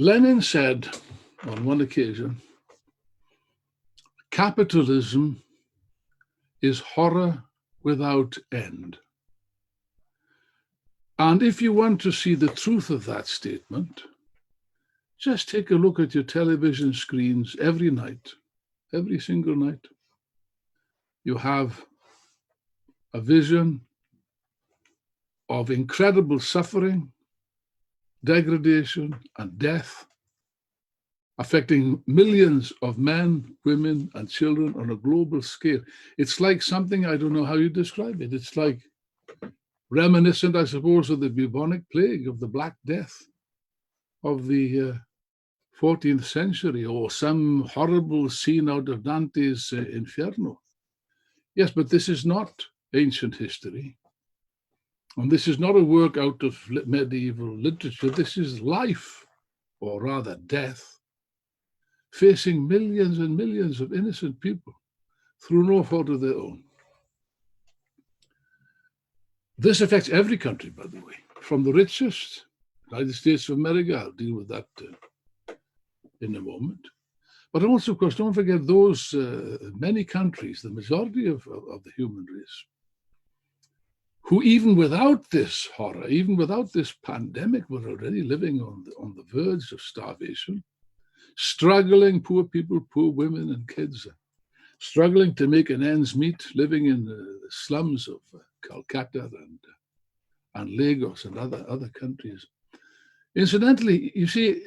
Lenin said on one occasion, capitalism is horror without end. And if you want to see the truth of that statement, just take a look at your television screens every night, every single night. You have a vision of incredible suffering, degradation, and death, affecting millions of men, women, and children on a global scale. It's like something, I don't know how you describe it. It's like reminiscent, I suppose, of the bubonic plague, of the Black Death of the 14th century, or some horrible scene out of Dante's Inferno. Yes, but this is not ancient history. And this is not a work out of medieval literature. This is life, or rather death, facing millions and millions of innocent people through no fault of their own. This affects every country, by the way, from the richest, United States of America. I'll deal with that in a moment. But also, of course, don't forget those many countries, the majority of the human race, who even without this horror, even without this pandemic, were already living on the verge of starvation, struggling, poor people, poor women and kids, struggling to make an ends meet, living in the slums of Calcutta and Lagos and other countries. Incidentally, you see,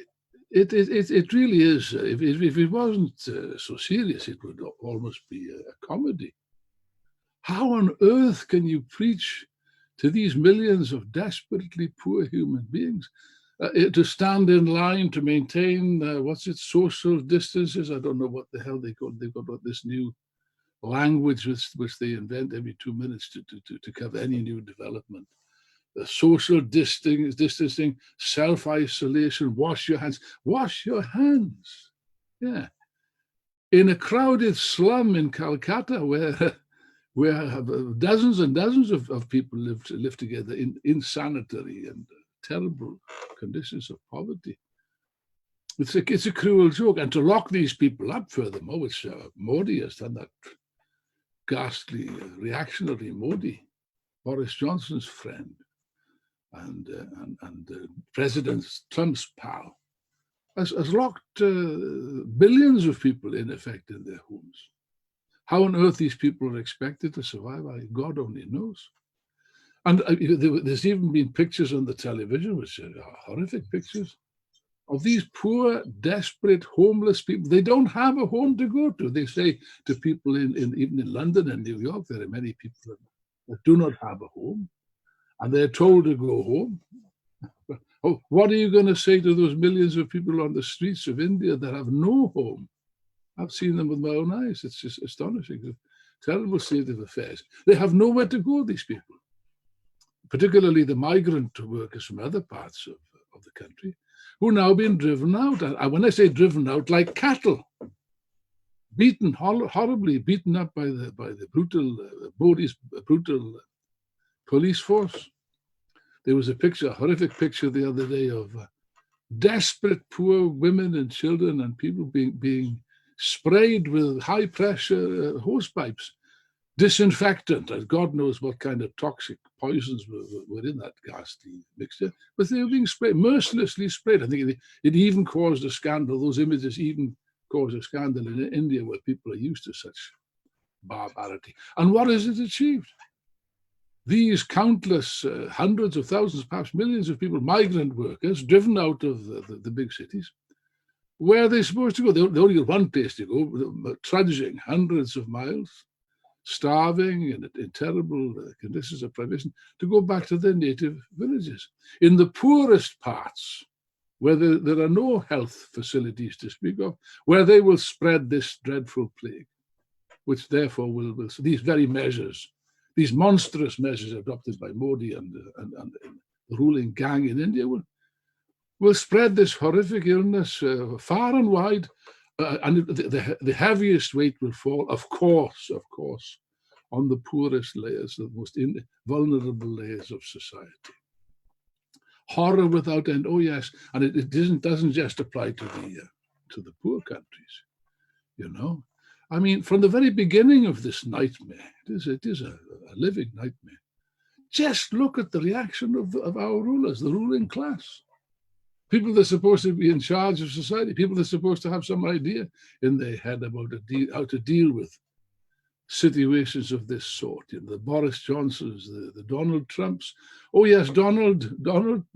it really is, if it wasn't so serious, it would almost be a comedy. How on earth can you preach to these millions of desperately poor human beings to stand in line to maintain, social distances? I don't know what the hell they call it. They've got this new language which they invent every 2 minutes to cover any new development. The social distancing, self-isolation, wash your hands. Wash your hands. Yeah. In a crowded slum in Calcutta where dozens and dozens of people live together in insanitary and terrible conditions of poverty. It's a cruel joke. And to lock these people up, furthermore, which Modi has done, that ghastly reactionary Modi, Boris Johnson's friend, and President Trump's pal, has locked billions of people, in effect, in their homes. How on earth these people are expected to survive, God only knows. And there's even been pictures on the television, which are horrific pictures, of these poor, desperate, homeless people. They don't have a home to go to. They say to people even in London and New York, there are many people that do not have a home, and they're told to go home. Oh, what are you going to say to those millions of people on the streets of India that have no home? I've seen them with my own eyes. It's just astonishing. It's a terrible state of affairs. They have nowhere to go, these people, particularly the migrant workers from other parts of the country, who are now being driven out. And when I say driven out, like cattle, beaten, horribly beaten up by the brutal Modi's brutal police force. There was a horrific picture the other day of desperate poor women and children and people being sprayed with high pressure hose pipes, disinfectant, and God knows what kind of toxic poisons were in that ghastly mixture, but they were being sprayed, mercilessly sprayed. I think it even caused a scandal. Those images even caused a scandal in India, where people are used to such barbarity. And what has it achieved? These countless hundreds of thousands, perhaps millions of people, migrant workers, driven out of the big cities. Where are they supposed to go? They only got one place to go, trudging hundreds of miles, starving in terrible conditions of privation, to go back to their native villages. In the poorest parts, where there are no health facilities to speak of, where they will spread this dreadful plague, which therefore will these very measures, these monstrous measures adopted by Modi and the ruling gang in India will spread this horrific illness far and wide, and the heaviest weight will fall, of course, on the poorest layers, the most vulnerable layers of society. horror without end. Oh yes, and it doesn't just apply to the poor countries, you know. I mean, from the very beginning of this nightmare, it is a living nightmare. Just look at the reaction of our rulers, the ruling class. People that are supposed to be in charge of society, people that are supposed to have some idea in their head about how to deal with situations of this sort. You know, the Boris Johnsons, the Donald Trumps. Oh yes, Donald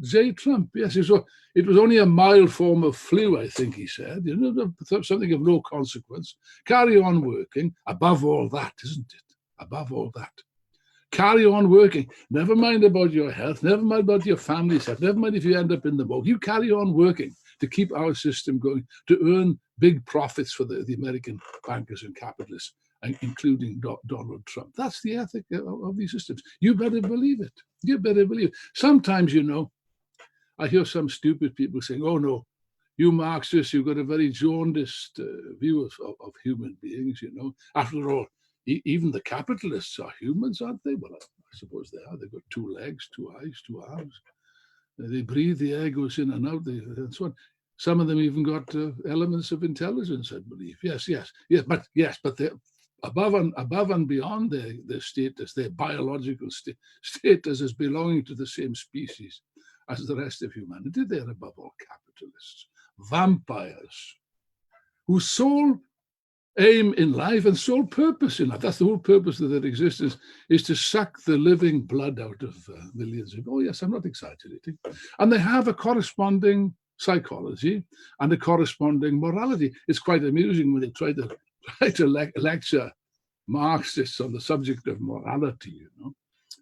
J. Trump. Yes, it was only a mild form of flu, I think he said. You know, something of no consequence. Carry on working. Above all that, isn't it? Above all that. Carry on working. Never mind about your health. Never mind about your family's health. Never mind if you end up in the morgue. You carry on working to keep our system going, to earn big profits for the American bankers and capitalists, including Donald Trump. That's the ethic of these systems. You better believe it. You better believe it. Sometimes, you know, I hear some stupid people saying, oh no, you Marxists, you've got a very jaundiced view of human beings, you know. After all, even the capitalists are humans, aren't they? Well, I suppose they are. They've got 2 legs, 2 eyes, 2 arms. They breathe, the air goes in and out, and so on. Some of them even got elements of intelligence, I believe. Yes, but they're above and beyond their status, their biological status as belonging to the same species as the rest of humanity. They're above all capitalists, vampires, whose sole aim in life and sole purpose in life, that's the whole purpose of their existence, is to suck the living blood out of millions of, oh yes, I'm not exaggerating. And they have a corresponding psychology and a corresponding morality. It's quite amusing when they try to lecture Marxists on the subject of morality, you know.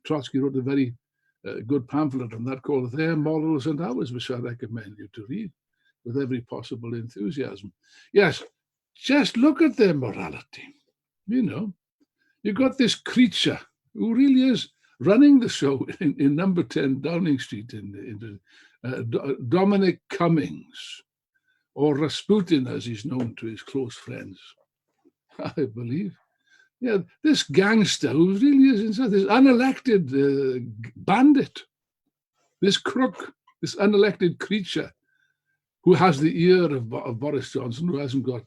Trotsky wrote a very good pamphlet on that called Their Morals and Ours, which I recommend you to read with every possible enthusiasm. Yes, just look at their morality. You know, you got this creature who really is running the show in number 10 Downing Street in Dominic Cummings, or Rasputin, as he's known to his close friends, I believe. Yeah, this gangster who really is inside, this unelected bandit, this crook, this unelected creature who has the ear of Boris Johnson, who hasn't got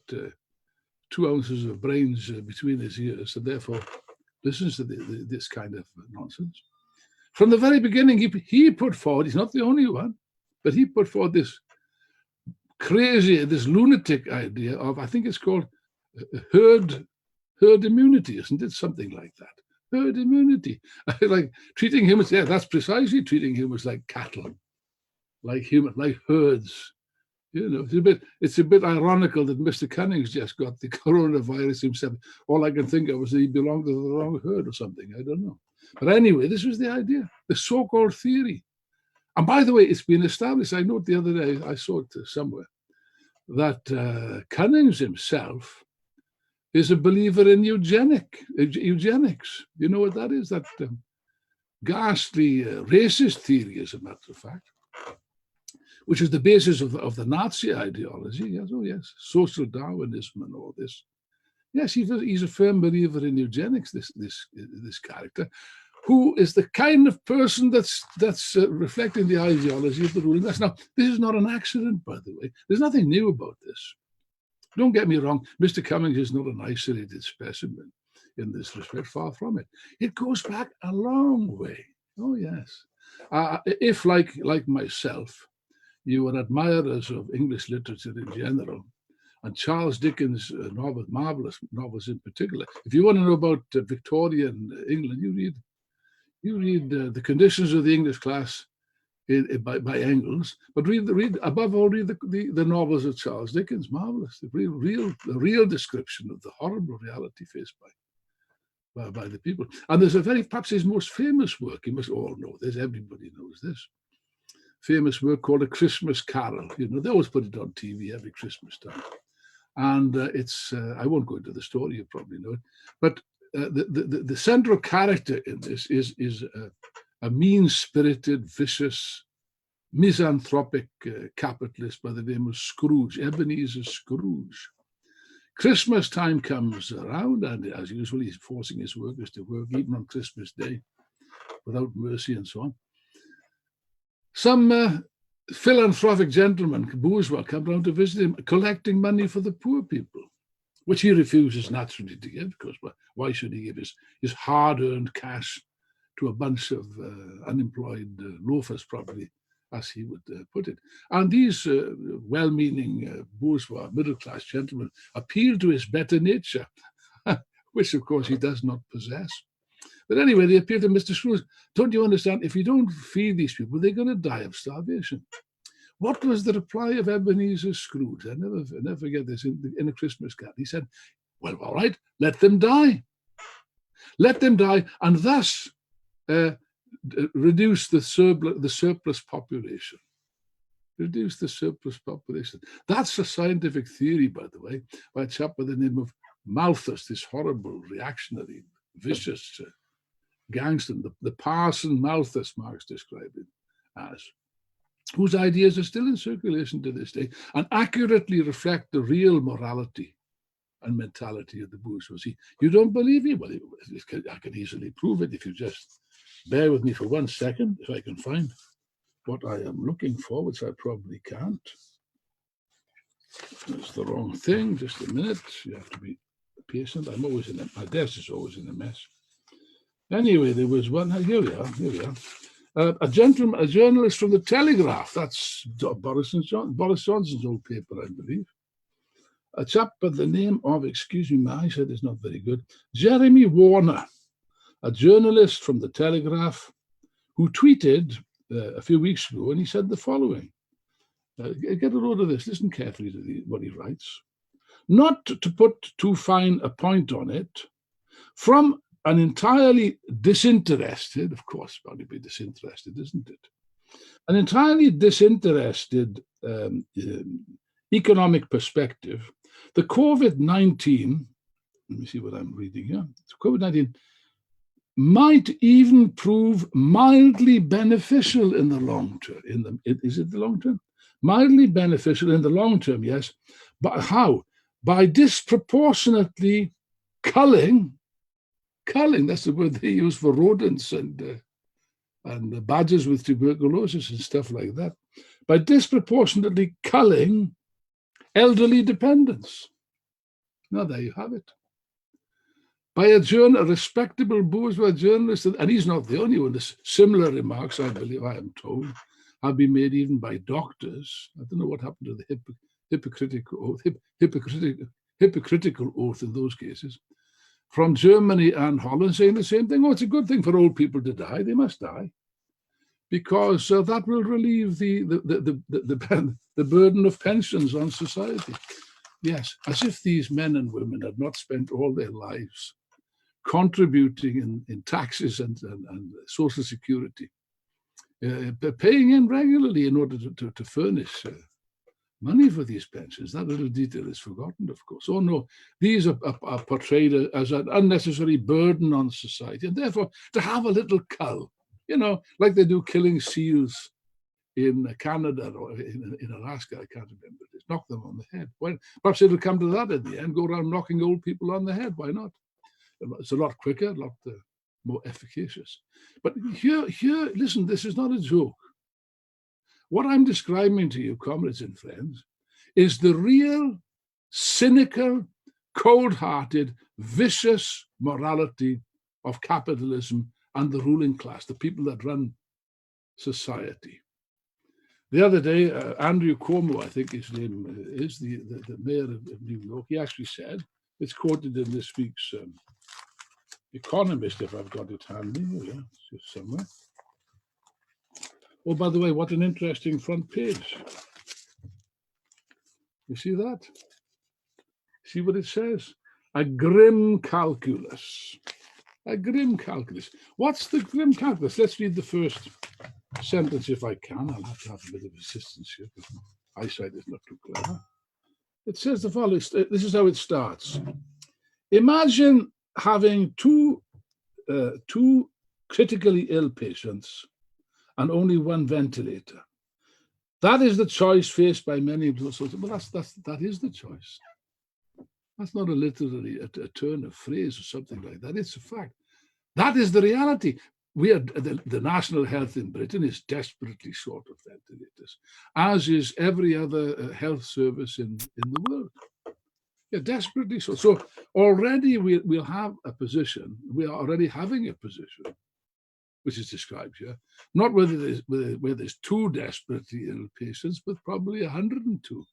2 ounces of brains between his ears, and therefore listens to this kind of nonsense. From the very beginning, he put forward, he's not the only one, but he put forward this crazy, this lunatic idea of, I think it's called herd immunity, isn't it? Something like that. Herd immunity. Like treating humans, yeah, that's precisely treating humans like cattle, like herds. You know, it's a bit ironical that Mr. Cummings just got the coronavirus himself. All I can think of was that he belonged to the wrong herd or something. I don't know. But anyway, this was the idea, the so-called theory. And by the way, it's been established. I note the other day, I saw it somewhere, that Cummings himself is a believer in eugenics. You know what that is? That ghastly racist theory, as a matter of fact, which is the basis of the Nazi ideology. Yes, oh yes, social Darwinism and all this. Yes, he's a firm believer in eugenics. This character, who is the kind of person that's reflecting the ideology of the ruling class. Now, this is not an accident, by the way. There's nothing new about this. Don't get me wrong. Mr. Cummings is not an isolated specimen in this respect. Far from it. It goes back a long way. Oh yes. If like myself, you were admirers of English literature in general, and Charles Dickens' marvelous novels in particular. If you want to know about Victorian England, you read The Conditions of the English Class by Engels, but read above all the novels of Charles Dickens. Marvelous, the real description of the horrible reality faced by the people. And there's perhaps his most famous work. You must all know this. Everybody knows this. Famous work called A Christmas Carol. You know, they always put it on TV every Christmas time. And it's, I won't go into the story, you probably know it, but the central character in this is a mean-spirited, vicious, misanthropic capitalist by the name of Scrooge, Ebenezer Scrooge. Christmas time comes around, and as usual, he's forcing his workers to work even on Christmas Day without mercy and so on. Some philanthropic gentleman, bourgeois, come round to visit him, collecting money for the poor people, which he refuses naturally to give, because why should he give his hard-earned cash to a bunch of unemployed loafers, probably, as he would put it. And these well-meaning bourgeois middle-class gentlemen appeal to his better nature, which, of course, he does not possess. But anyway, they appeal to Mr. Scrooge. Don't you understand? If you don't feed these people, they're going to die of starvation. What was the reply of Ebenezer Scrooge? I never forget this in A Christmas Carol. He said, well, all right, let them die. Let them die, and thus reduce the surplus population. Reduce the surplus population. That's a scientific theory, by the way, by a chap by the name of Malthus, this horrible, reactionary, vicious gangster, the Parson Malthus, Marx described it as, whose ideas are still in circulation to this day and accurately reflect the real morality and mentality of the bourgeoisie. You don't believe me? Well, I can easily prove it if you just bear with me for 1 second, if I can find what I am looking for, which I probably can't. That's the wrong thing. Just a minute. You have to be patient. I'm always my desk is always in a mess. Anyway, there was one. Here we are. A journalist from the Telegraph. That's Boris Johnson's old paper, I believe. A chap by the name of, excuse me, my eyesight is not very good, Jeremy Warner, a journalist from the Telegraph, who tweeted a few weeks ago, and he said the following. Get a load of this. Listen carefully to what he writes. Not to put too fine a point on it, from an entirely disinterested, of course, bound to be disinterested, isn't it? An entirely disinterested economic perspective, the COVID-19, let me see what I'm reading here, COVID-19 might even prove mildly beneficial in the long term. Is it the long term? Mildly beneficial in the long term, yes. But how? By disproportionately culling, that's the word they use for rodents and badgers with tuberculosis and stuff like that, by disproportionately culling elderly dependents. Now, there you have it. By a respectable bourgeois journalist, and he's not the only one. There's similar remarks, I believe, I am told, have been made even by doctors. I don't know what happened to the hypocritical oath in those cases, from Germany and Holland, saying the same thing. Oh, it's a good thing for old people to die. They must die, because that will relieve the burden of pensions on society. Yes, as if these men and women had not spent all their lives contributing in taxes and social security, paying in regularly in order to furnish money for these pensions. That little detail is forgotten, of course. Oh no, these are portrayed as an unnecessary burden on society, and therefore to have a little cull, like they do killing seals in Canada or in Alaska, I can't remember. Just knock them on the head. Well, perhaps it'll come to that in the end, go around knocking old people on the head. Why not? It's a lot quicker, a lot more efficacious. But here, listen, this is not a joke. What I'm describing to you, comrades and friends, is the real, cynical, cold-hearted, vicious morality of capitalism and the ruling class, the people that run society. The other day, Andrew Cuomo, I think his name is, the mayor of New York, he actually said, it's quoted in this week's Economist, if I've got it handy, it's just somewhere. Oh, by the way, what an interesting front page. You see that? See what it says? A grim calculus. A grim calculus. What's the grim calculus? Let's read the first sentence if I can. I'll have to have a bit of assistance here because my eyesight is not too clever. It says the following. This is how it starts. Imagine having two critically ill patients and only one ventilator. That is the choice faced by many. Well, that is the choice. That's not a literally a turn of phrase or something like that. It's a fact. That is the reality. the national health in Britain is desperately short of ventilators, as is every other health service in the world. Yeah, desperately so. So already we'll have a position, we are already having a position, which is described here, not where there's 2 desperately ill patients, but probably 102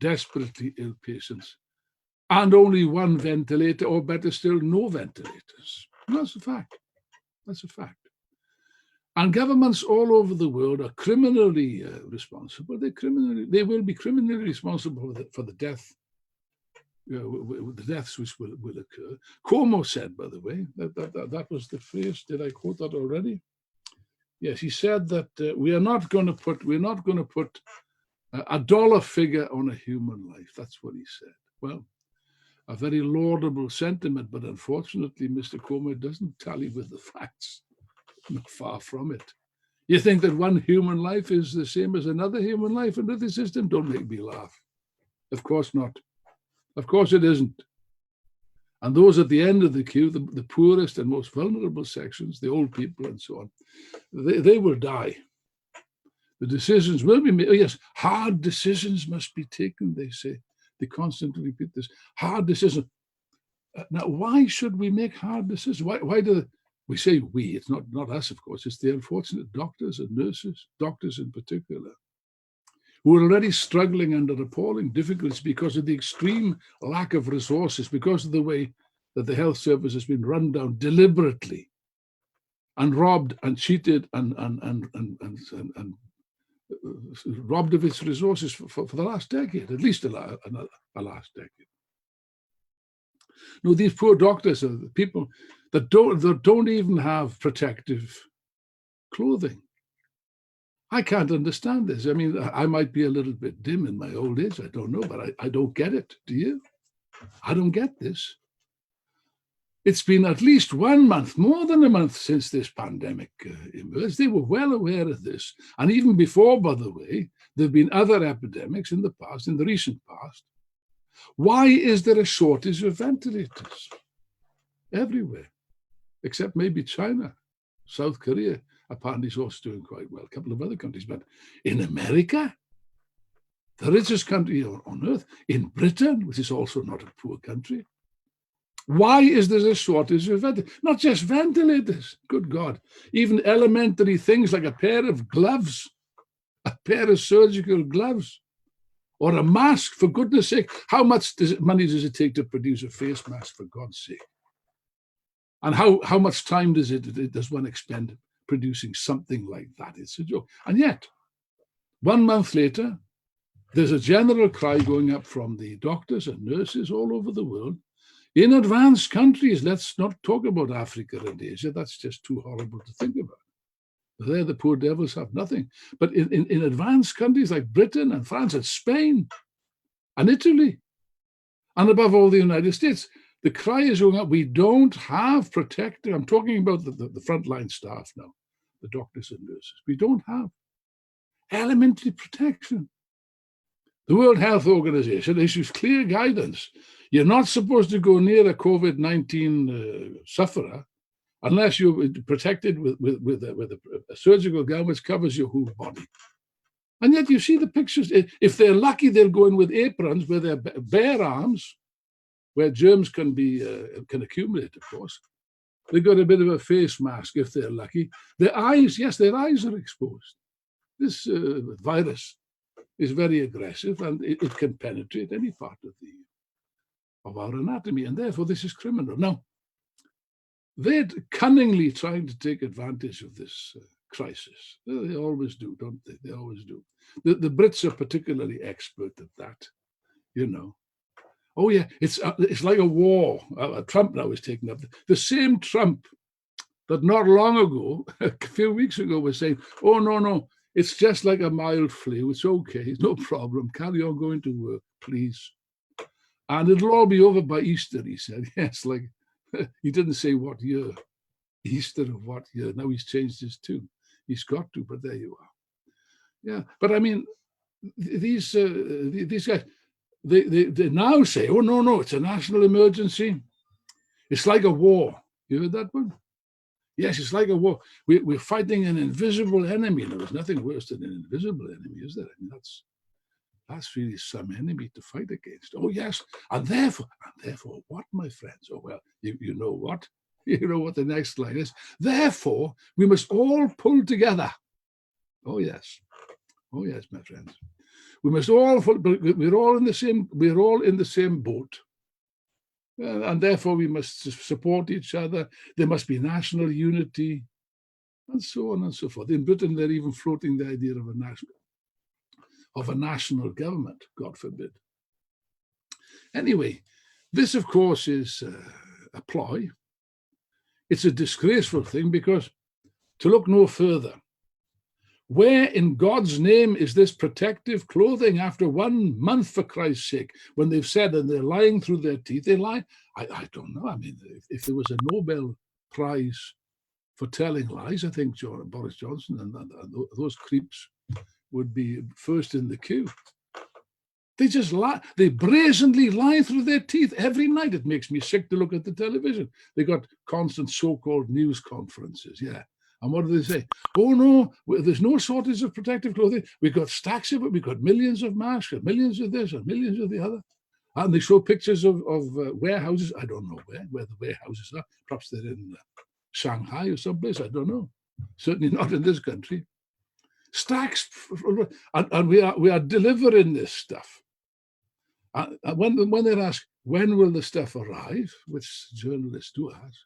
desperately ill patients, and only 1 ventilator, or better still, no ventilators. And that's a fact. That's a fact. And governments all over the world are criminally responsible. They will be criminally responsible for the death. The deaths which will occur. Cuomo said, by the way, that was the phrase. Did I quote that already? Yes, he said that we're not going to put a dollar figure on a human life. That's what he said. Well, a very laudable sentiment, but unfortunately, Mr. Cuomo doesn't tally with the facts. Not far from it. You think that one human life is the same as another human life under the system? Don't make me laugh. Of course not. Of course it isn't. And those at the end of the queue, the poorest and most vulnerable sections, the old people and so on, they will die. The decisions will be made. Oh, yes, hard decisions must be taken, they say. They constantly repeat this. Hard decisions. Now, why should we make hard decisions? Why do we say we? It's not us, of course. It's the unfortunate doctors and nurses, doctors in particular, who are already struggling under appalling difficulties because of the extreme lack of resources, because of the way that the health service has been run down deliberately and robbed and cheated and robbed of its resources for the last decade, at least a last decade. No, these poor doctors are the people that don't even have protective clothing. I can't understand this. I mean, I might be a little bit dim in my old age. I don't know, but I don't get it. Do you? I don't get this. It's been at least 1 month, more than a month since this pandemic emerged. They were well aware of this. And even before, by the way, there have been other epidemics in the past, in the recent past. Why is there a shortage of ventilators? Everywhere, except maybe China, South Korea. Apparently, is also doing quite well. A couple of other countries, but in America, the richest country on earth, in Britain, which is also not a poor country, why is there a shortage of ventilators? Not just ventilators, good God, even elementary things like a pair of gloves, a pair of surgical gloves, or a mask, for goodness sake. How much money does it take to produce a face mask, for God's sake? And how much time does one expend producing something like that? It's a joke. And yet, 1 month later, there's a general cry going up from the doctors and nurses all over the world. In advanced countries, let's not talk about Africa and Asia. That's just too horrible to think about. There, the poor devils have nothing. But in advanced countries like Britain and France and Spain and Italy, and above all, the United States, the cry is going up. We don't have protective. I'm talking about the frontline staff now, the doctors and nurses. We don't have elementary protection. The World Health Organization issues clear guidance. You're not supposed to go near a COVID-19 sufferer unless you're protected with a surgical gown which covers your whole body. And yet you see the pictures. If they're lucky, they'll go in with aprons with their bare arms, where germs can accumulate, of course. They've got a bit of a face mask if they're lucky. Their eyes, yes, their eyes are exposed. This virus is very aggressive, and it can penetrate any part of our anatomy, and therefore this is criminal. Now, they're cunningly trying to take advantage of this crisis. They always do, don't they? They always do. The Brits are particularly expert at that, you know. Oh yeah, it's like a war. Trump now is taking up the same Trump that not long ago, a few weeks ago, was saying, "Oh no, it's just like a mild flu. It's okay, no problem. Carry on going to work, please, and it'll all be over by Easter." He said, "Yes, like he didn't say what year, Easter of what year. Now he's changed his tune. He's got to, but there you are." Yeah, but I mean, these guys. They now say, "Oh no, it's a national emergency. It's like a war." You heard that one? Yes, it's like a war. We're fighting an invisible enemy. There's nothing worse than an invisible enemy, is there? I mean, that's really some enemy to fight against. Oh, yes. And therefore, what, my friends? Oh, well, you know what? You know what the next line is. Therefore, we must all pull together. Oh, yes. Oh, yes, my friends. We must all, we're all in the same boat. And therefore, we must support each other. There must be national unity, and so on and so forth. In Britain, they're even floating the idea of a national government, God forbid. Anyway, this, of course, is a ploy. It's a disgraceful thing because, to look no further, where in God's name is this protective clothing after 1 month, for Christ's sake, when they've said and they're lying through their teeth? They lie. I don't know. I mean, if there was a Nobel Prize for telling lies, I think Boris Johnson and those creeps would be first in the queue. They just lie. They brazenly lie through their teeth every night. It makes me sick to look at the television. They got constant so-called news conferences. Yeah. And what do they say? Oh, no, there's no shortage of protective clothing. We've got stacks of it. We've got millions of masks, and millions of this, and millions of the other. And they show pictures of warehouses. I don't know where the warehouses are. Perhaps they're in Shanghai or someplace. I don't know. Certainly not in this country. Stacks, and we are delivering this stuff. When they're asked, when will the stuff arrive, which journalists do ask,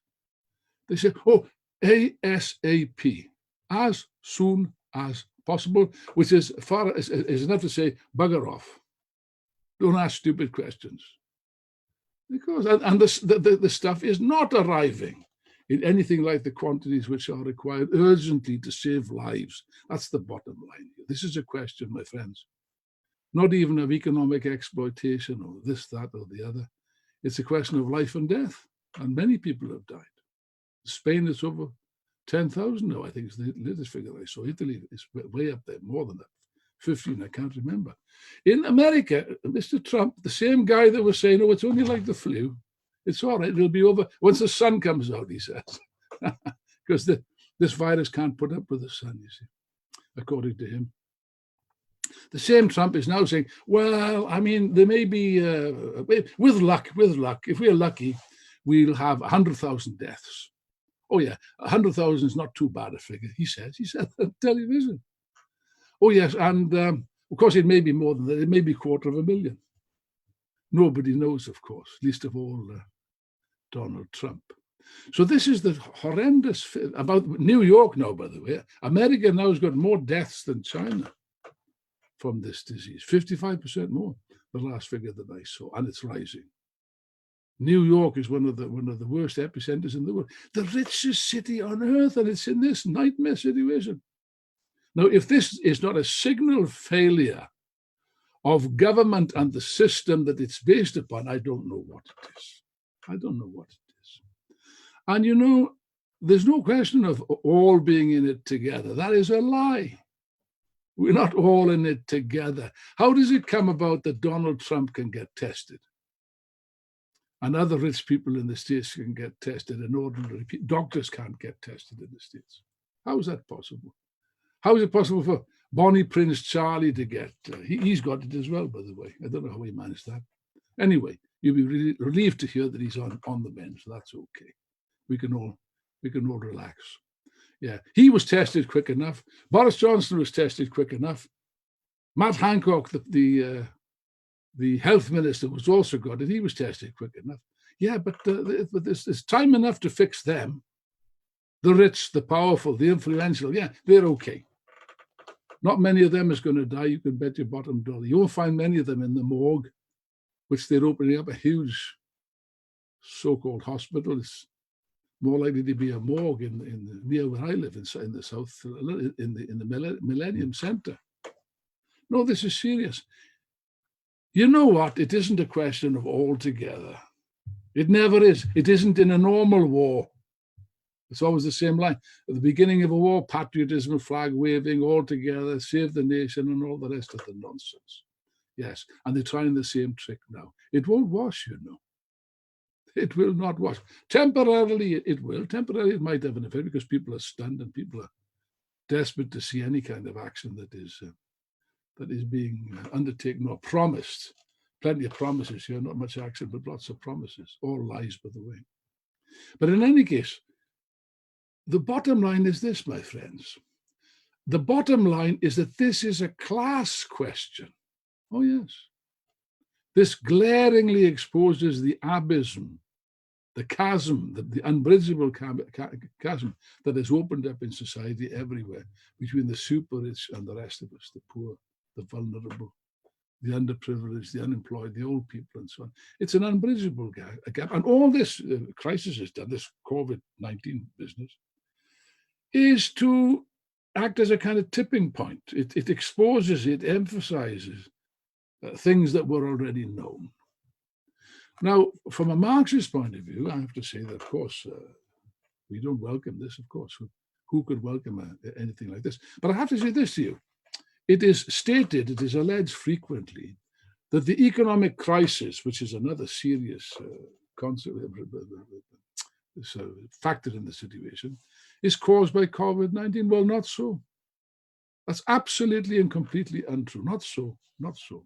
they say, oh, ASAP, as soon as possible, which is enough to say, bugger off. Don't ask stupid questions. Because, and the stuff is not arriving in anything like the quantities which are required urgently to save lives. That's the bottom line here. This is a question, my friends, not even of economic exploitation or this, that, or the other. It's a question of life and death, and many people have died. Spain is over 10,000 now, I think is the latest figure I saw. Italy is way up there, more than that. 15, I can't remember. In America, Mr. Trump, the same guy that was saying, oh, it's only like the flu. It's all right, it'll be over once the sun comes out, he says. Because this virus can't put up with the sun, you see, according to him. The same Trump is now saying, well, I mean, there may be, with luck, if we're lucky, we'll have 100,000 deaths. Oh, yeah, 100,000 is not too bad a figure, he said on television. Oh, yes, and of course, it may be more than that. It may be 250,000. Nobody knows, of course, least of all Donald Trump. So this is the horrendous, about New York now, by the way. America now has got more deaths than China from this disease, 55% more, the last figure that I saw, and it's rising. New York is one of the worst epicenters in the world, the richest city on earth, and it's in this nightmare situation. Now, if this is not a signal failure of government and the system that it's based upon, I don't know what it is. I don't know what it is. And you know, there's no question of all being in it together. That is a lie. We're not all in it together. How does it come about that Donald Trump can get tested? And other rich people in the States can get tested, and ordinary doctors can't get tested in the States. How is that possible? How is it possible for Bonnie Prince Charlie to get? He's got it as well, by the way. I don't know how he managed that. Anyway, you'll be really relieved to hear that he's on the mend, so that's okay. We can all relax. Yeah, he was tested quick enough. Boris Johnson was tested quick enough. Matt Hancock, the health minister, was also got it. He was tested quick enough. Yeah, but there's time enough to fix them. The rich, the powerful, the influential, yeah, they're okay. Not many of them is going to die, you can bet your bottom dollar. You won't find many of them in the morgue, which they're opening up a huge so-called hospital. It's more likely to be a morgue near where I live in the south, in the Millennium Center. No, this is serious. You know what? It isn't a question of all together. It never is. It isn't in a normal war. It's always the same line. At the beginning of a war, patriotism, flag waving, all together, save the nation, and all the rest of the nonsense. Yes, and they're trying the same trick now. It won't wash, you know. It will not wash. Temporarily, it will. Temporarily, it might have an effect because people are stunned and people are desperate to see any kind of action that is being undertaken or promised. Plenty of promises here, not much action, but lots of promises. All lies, by the way. But in any case, the bottom line is this, my friends. The bottom line is that this is a class question. Oh, yes. This glaringly exposes the abysm, the chasm, the unbridgeable chasm that has opened up in society everywhere between the super rich and the rest of us, the poor, the vulnerable, the underprivileged, the unemployed, the old people, and so on. It's an unbridgeable gap. And all this crisis has done, this COVID-19 business, is to act as a kind of tipping point. It exposes, it emphasizes things that were already known. Now, from a Marxist point of view, I have to say that, of course, we don't welcome this, of course. Who could welcome anything like this? But I have to say this to you. It is stated, it is alleged frequently, that the economic crisis, which is another serious factor in the situation, is caused by COVID-19. Well, not so. That's absolutely and completely untrue. Not so, not so.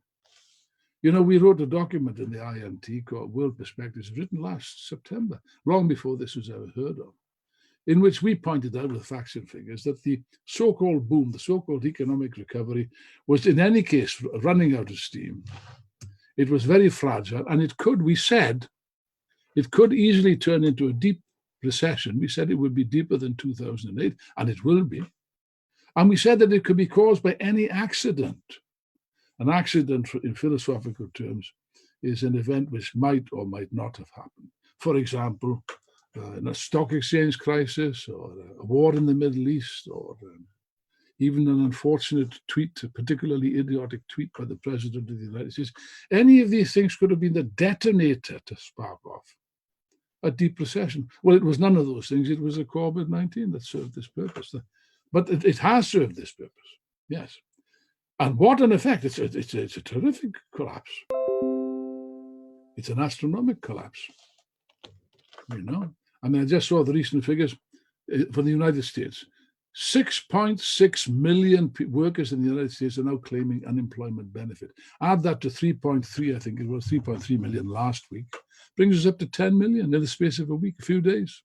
You know, we wrote a document in the INT called World Perspectives, written last September, long before this was ever heard of, in which we pointed out with facts and figures that the so-called boom, the so-called economic recovery, was in any case running out of steam. It was very fragile, and it could, we said, it could easily turn into a deep recession. We said it would be deeper than 2008, and it will be. And we said that it could be caused by any accident. An accident, in philosophical terms, is an event which might or might not have happened. For example, in a stock exchange crisis, or a war in the Middle East, or even an unfortunate tweet, a particularly idiotic tweet by the President of the United States. Any of these things could have been the detonator to spark off a deep recession. Well, it was none of those things. It was a COVID-19 that served this purpose. But it has served this purpose, yes. And what an effect. It's a terrific collapse. It's an astronomical collapse, you know. I mean, I just saw the recent figures for the United States. 6.6 million workers in the United States are now claiming unemployment benefit. Add that to 3.3, I think it was 3.3 million last week, brings us up to 10 million in the space of a week, a few days.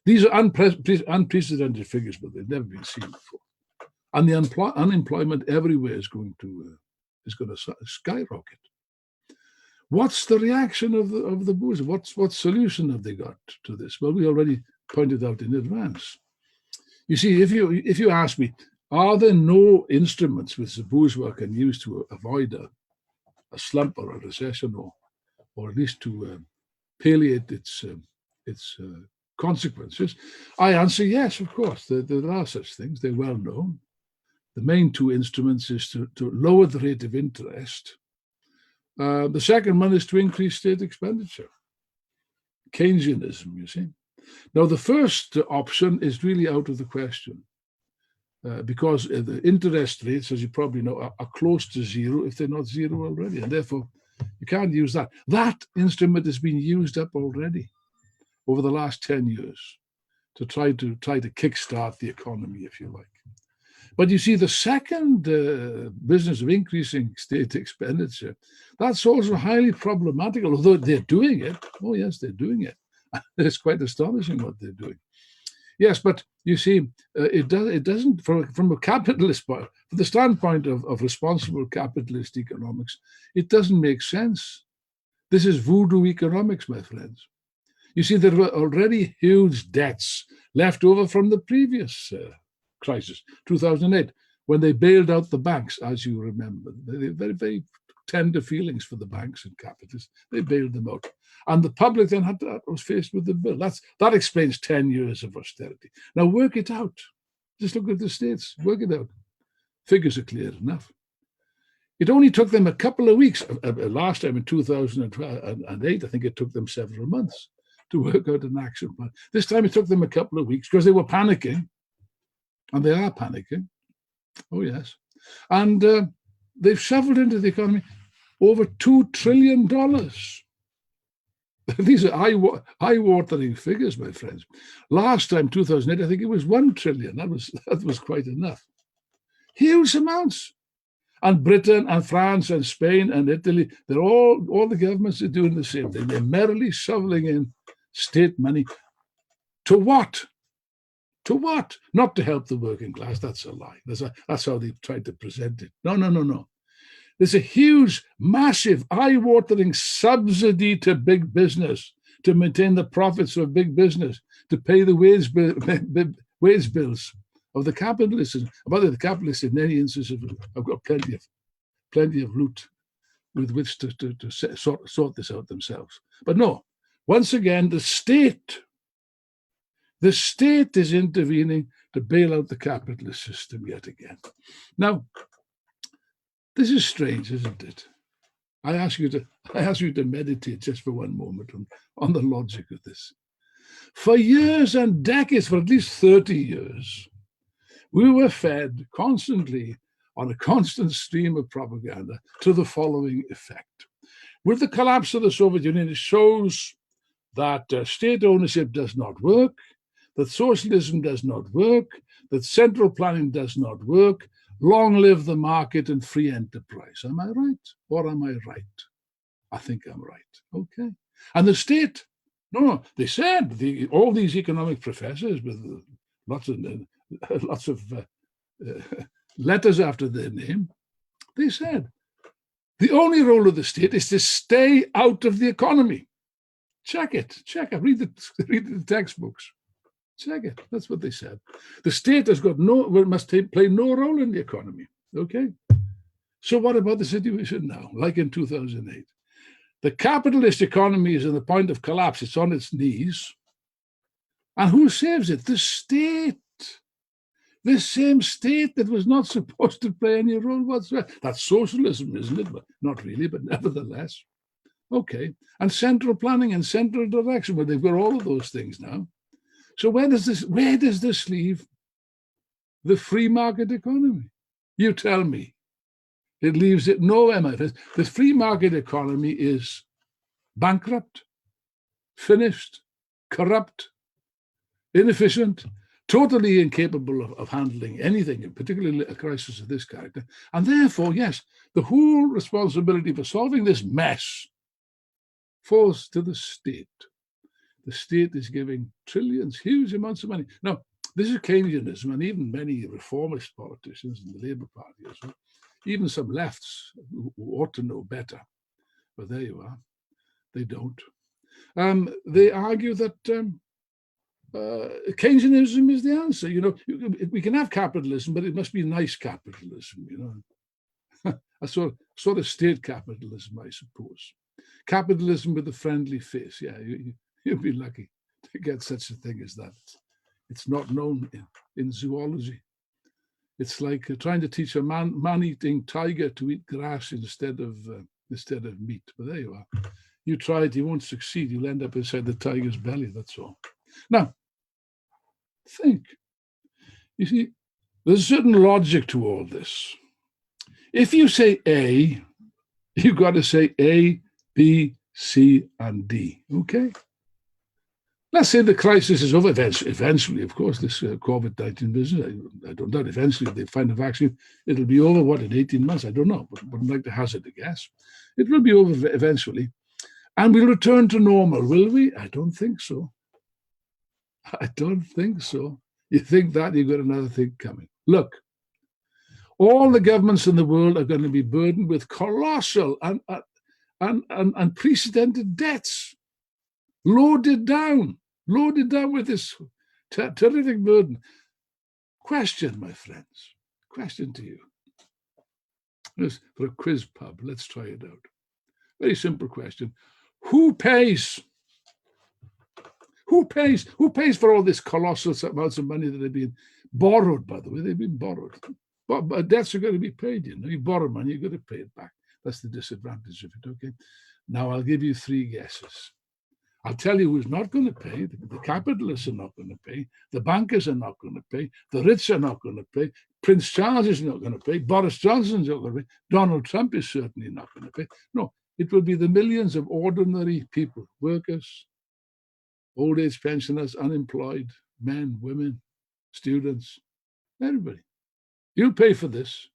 These are unprecedented figures, but they've never been seen before. And the unemployment everywhere is going to skyrocket. What's the reaction of the bourgeois? What solution have they got to this? Well, we already pointed out in advance. You see, if you ask me, are there no instruments which the bourgeois can use to avoid a slump or a recession, or at least to palliate its consequences? I answer yes, of course. There are such things. They're well known. The main two instruments is to lower the rate of interest. The second one is to increase state expenditure. Keynesianism, you see. Now, the first option is really out of the question because the interest rates, as you probably know, are close to zero if they're not zero already, and therefore you can't use that. That instrument has been used up already over the last 10 years to try to kickstart the economy, if you like. But you see, the second business of increasing state expenditure, that's also highly problematical, although they're doing it. Oh, yes, they're doing it. It's quite astonishing what they're doing. Yes, but you see, it doesn't, from a capitalist point, from the standpoint of responsible capitalist economics, it doesn't make sense. This is voodoo economics, my friends. You see, there were already huge debts left over from the previous crisis, 2008, when they bailed out the banks, as you remember. They had very, very tender feelings for the banks and capitalists. They bailed them out. And the public then was faced with the bill. That explains 10 years of austerity. Now work it out. Just look at the States, work it out. Figures are clear enough. It only took them a couple of weeks. Last time in 2008, I think it took them several months to work out an action plan. This time it took them a couple of weeks because they were panicking. And they are panicking. Oh, yes. And they've shoveled into the economy over $2 trillion. these are eye-watering figures, my friends. Last time, 2008, I think it was 1 trillion. That was quite enough. Huge amounts. And Britain and France and Spain and Italy, they're all the governments are doing the same thing. They're merrily shoveling in state money. To what? To what? Not to help the working class. That's a lie. That's how they tried to present it. No. There's a huge, massive, eye-watering subsidy to big business to maintain the profits of big business, to pay the wage bills of the capitalists. By the way, the capitalists, in many instances, have got plenty of loot with which to sort this out themselves. But no, once again, the state is intervening to bail out the capitalist system yet again. Now, this is strange, isn't it? I ask you to meditate just for one moment on the logic of this. For years and decades, for at least 30 years, we were fed constantly on a constant stream of propaganda to the following effect. With the collapse of the Soviet Union, it shows that state ownership does not work, that socialism does not work, that central planning does not work. Long live the market and free enterprise. Am I right or am I right? I think I'm right. Okay. And the state, no, they said, all these economic professors with lots of letters after their name, they said, the only role of the state is to stay out of the economy. Check it. Read the textbooks. Check it. That's what they said. The state must play no role in the economy. Okay. So what about the situation now? Like in 2008, the capitalist economy is in the point of collapse. It's on its knees. And who saves it? The state. The same state that was not supposed to play any role whatsoever. That's socialism, isn't it? But not really, but nevertheless. Okay. And central planning and central direction, well, they've got all of those things now. So where does this leave the free market economy? You tell me. It leaves it nowhere, my friends. The free market economy is bankrupt, finished, corrupt, inefficient, totally incapable of handling anything, particularly a crisis of this character. And therefore, yes, the whole responsibility for solving this mess falls to the state. The state is giving trillions, huge amounts of money. Now, this is Keynesianism, and even many reformist politicians in the Labour Party as well, even some lefts who ought to know better, but there you are, they don't. They argue that Keynesianism is the answer. You know, we can have capitalism, but it must be nice capitalism, you know. A sort of state capitalism, I suppose. Capitalism with a friendly face, yeah. You'll be lucky to get such a thing as that. It's not known in zoology. It's like trying to teach a man-eating tiger to eat grass instead of meat. But there you are. You try it, you won't succeed. You'll end up inside the tiger's belly, that's all. Now, think. You see, there's a certain logic to all this. If you say A, you've got to say A, B, C, and D, okay? Let's say the crisis is over. Eventually, of course, this COVID-19 business, I don't doubt, eventually if they find a vaccine, it'll be over, what, in 18 months? I don't know, but wouldn't like to hazard a guess. It will be over eventually. And we'll return to normal, will we? I don't think so. I don't think so. You think that, you've got another thing coming. Look, all the governments in the world are going to be burdened with colossal and unprecedented debts, loaded down with this terrific burden. Question, my friends, question to you. This for a quiz pub, let's try it out. Very simple question. Who pays? Who pays for all this colossal amounts of money that have been borrowed, by the way? They've been borrowed. But debts are going to be paid, you know. You borrow money, you've got to pay it back. That's the disadvantage of it, okay? Now, I'll give you 3 guesses. I'll tell you who's not going to pay. The capitalists are not going to pay. The bankers are not going to pay. The rich are not going to pay. Prince Charles is not going to pay. Boris Johnson's not going to pay. Donald Trump is certainly not going to pay. No, It will be the millions of ordinary people, workers, old age pensioners, unemployed, men, women, students, everybody. You'll pay for this.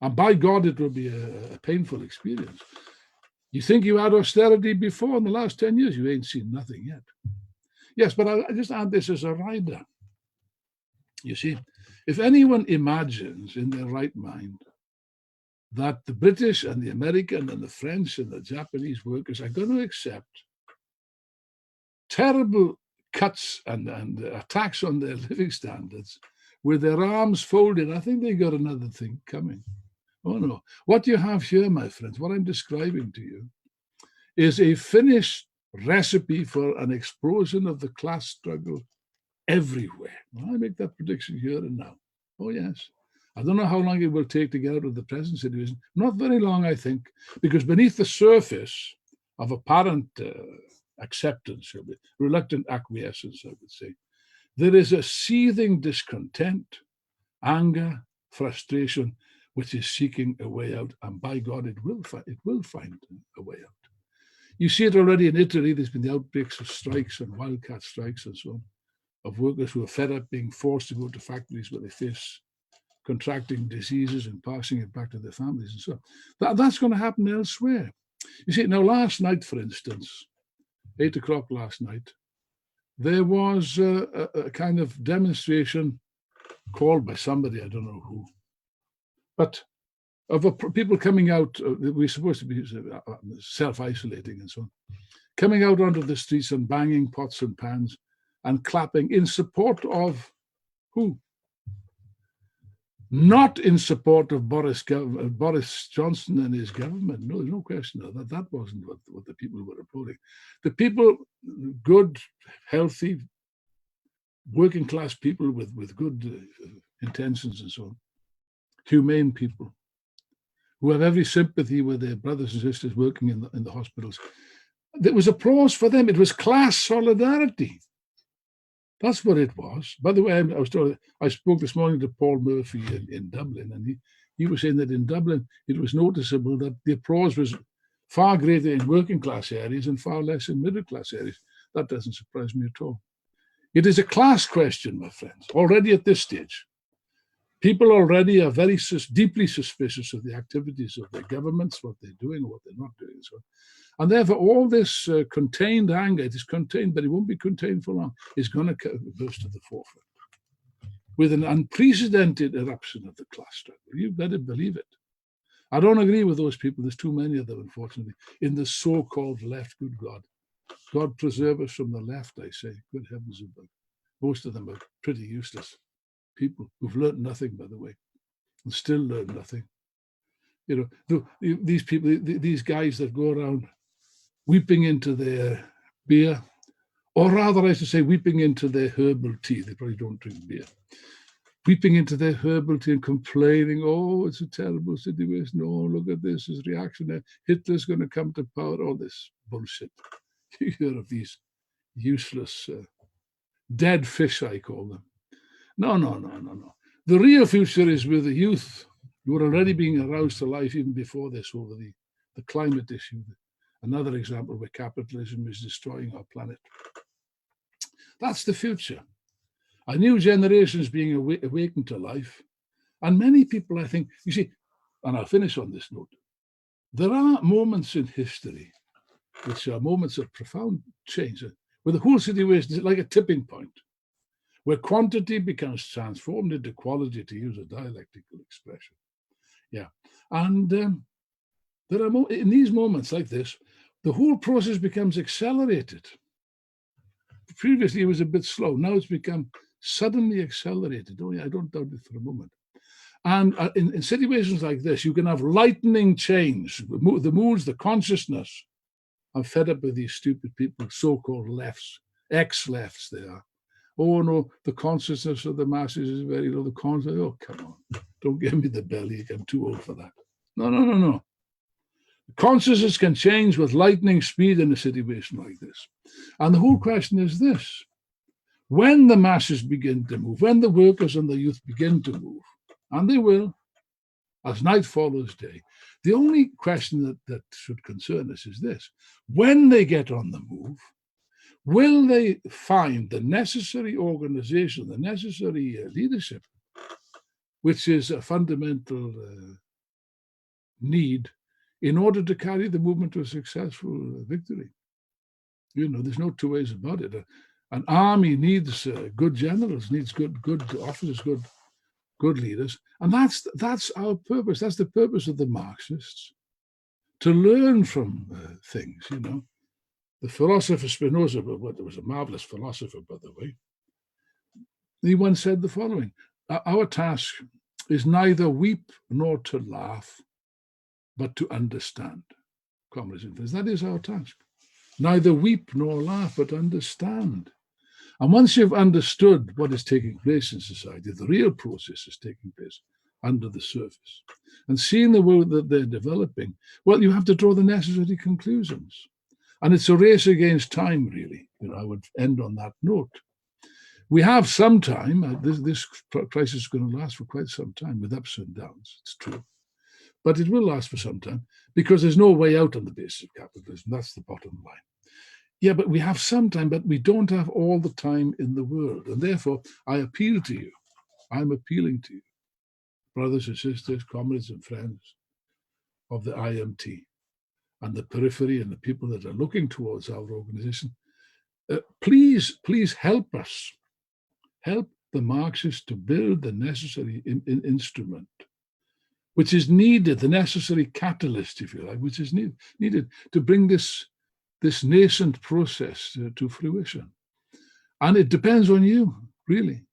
And by God, it will be a painful experience. You think you had austerity before in the last 10 years? You ain't seen nothing yet. Yes, but I just add this as a rider. You see, if anyone imagines in their right mind that the British and the American and the French and the Japanese workers are going to accept terrible cuts and attacks on their living standards with their arms folded, I think they got another thing coming. Oh no. What you have here, my friends, what I'm describing to you, is a finished recipe for an explosion of the class struggle everywhere. Well, I make that prediction here and now. Oh yes. I don't know how long it will take to get out of the present situation. Not very long, I think, because beneath the surface of apparent acceptance, reluctant acquiescence, I would say, there is a seething discontent, anger, frustration, which is seeking a way out. And by God, it will find a way out. You see it already in Italy. There's been the outbreaks of strikes and wildcat strikes and so on, of workers who are fed up being forced to go to factories where they face contracting diseases and passing it back to their families and so on. That's going to happen elsewhere. You see, now last night, for instance, 8 o'clock last night, there was a kind of demonstration called by somebody, I don't know who, but of people coming out, we're supposed to be self-isolating and so on, coming out onto the streets and banging pots and pans and clapping in support of who? Not in support of Boris Johnson and his government. No, there's no question of that. That wasn't what the people were applauding. The people, good, healthy, working class people with good intentions and so on, humane people, who have every sympathy with their brothers and sisters working in the hospitals. There was applause for them. It was class solidarity. That's what it was. By the way, I spoke this morning to Paul Murphy in Dublin, and he was saying that in Dublin, it was noticeable that the applause was far greater in working class areas and far less in middle class areas. That doesn't surprise me at all. It is a class question, my friends, already at this stage. People already are very deeply suspicious of the activities of their governments, what they're doing or what they're not doing. And therefore, all this contained anger, it is contained, but it won't be contained for long, is going to burst to the forefront with an unprecedented eruption of the class struggle. You better believe it. I don't agree with those people. There's too many of them, unfortunately, in the so-called left. Good God. God preserve us from the left, I say. Good heavens above. Most of them are pretty useless people who've learned nothing, by the way, and still learn nothing. You know, these people, these guys that go around weeping into their beer, or rather, I should say, weeping into their herbal tea. They probably don't drink beer. Weeping into their herbal tea and complaining, oh, it's a terrible situation. Oh, look at this, it's reactionary. Hitler's going to come to power. All this bullshit. You hear of these useless dead fish, I call them. No. The real future is with the youth who are already being aroused to life even before this over the climate issue. Another example where capitalism is destroying our planet. That's the future. A new generation is being awakened to life. And many people, I think, you see, and I'll finish on this note, there are moments in history which are moments of profound change, where the whole situation is like a tipping point, where quantity becomes transformed into quality, to use a dialectical expression. Yeah. And there are in these moments like this, the whole process becomes accelerated. Previously, it was a bit slow. Now it's become suddenly accelerated. Oh, yeah, I don't doubt it for a moment. And in situations like this, you can have lightning change. The moods, the consciousness. I'm fed up with these stupid people, so-called lefts, ex-lefts they are. Oh, no, the consciousness of the masses is very low. Oh, come on. Don't give me the belly. I'm too old for that. No. Consciousness can change with lightning speed in a situation like this. And the whole question is this. When the masses begin to move, when the workers and the youth begin to move, and they will, as night follows day. The only question that should concern us is this: when they get on the move, will they find the necessary organization, the necessary leadership, which is a fundamental need in order to carry the movement to a successful victory? There's no two ways about it. An army needs good generals, needs good officers, good leaders, and that's our purpose. That's the purpose of the Marxists, to learn from things. The philosopher Spinoza, but was a marvelous philosopher, by the way. He once said the following: "Our task is neither weep nor to laugh, but to understand." Comrades and friends, that is our task. Neither weep nor laugh, but understand. And once you've understood what is taking place in society, the real process is taking place under the surface, and seeing the world that they're developing, well, you have to draw the necessary conclusions. And it's a race against time, really. I would end on that note. We have some time. This crisis is going to last for quite some time, with ups and downs, it's true. But it will last for some time, because there's no way out on the basis of capitalism. That's the bottom line. Yeah, but we have some time, but we don't have all the time in the world. And therefore, I appeal to you. I'm appealing to you, brothers and sisters, comrades and friends of the IMT and the periphery and the people that are looking towards our organization. Please help us. Help the Marxists to build the necessary instrument, which is needed, the necessary catalyst, if you like, which is needed to bring this nascent process to fruition. And it depends on you, really.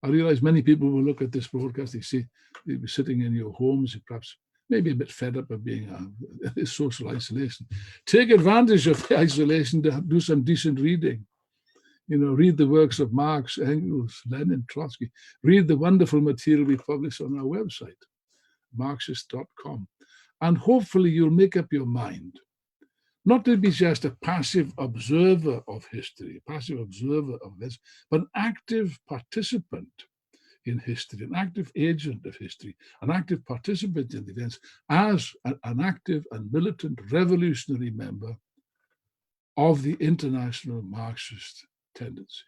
I realize many people will look at this broadcast, they'll be sitting in your homes, perhaps maybe a bit fed up of being in social isolation. Take advantage of the isolation to do some decent reading. Read the works of Marx, Engels, Lenin, Trotsky. Read the wonderful material we publish on our website, marxist.com. And hopefully you'll make up your mind not to be just a passive observer of history, passive observer of this, but an active participant in history, an active agent of history, an active participant in the events, as an active and militant revolutionary member of the international Marxist tendency.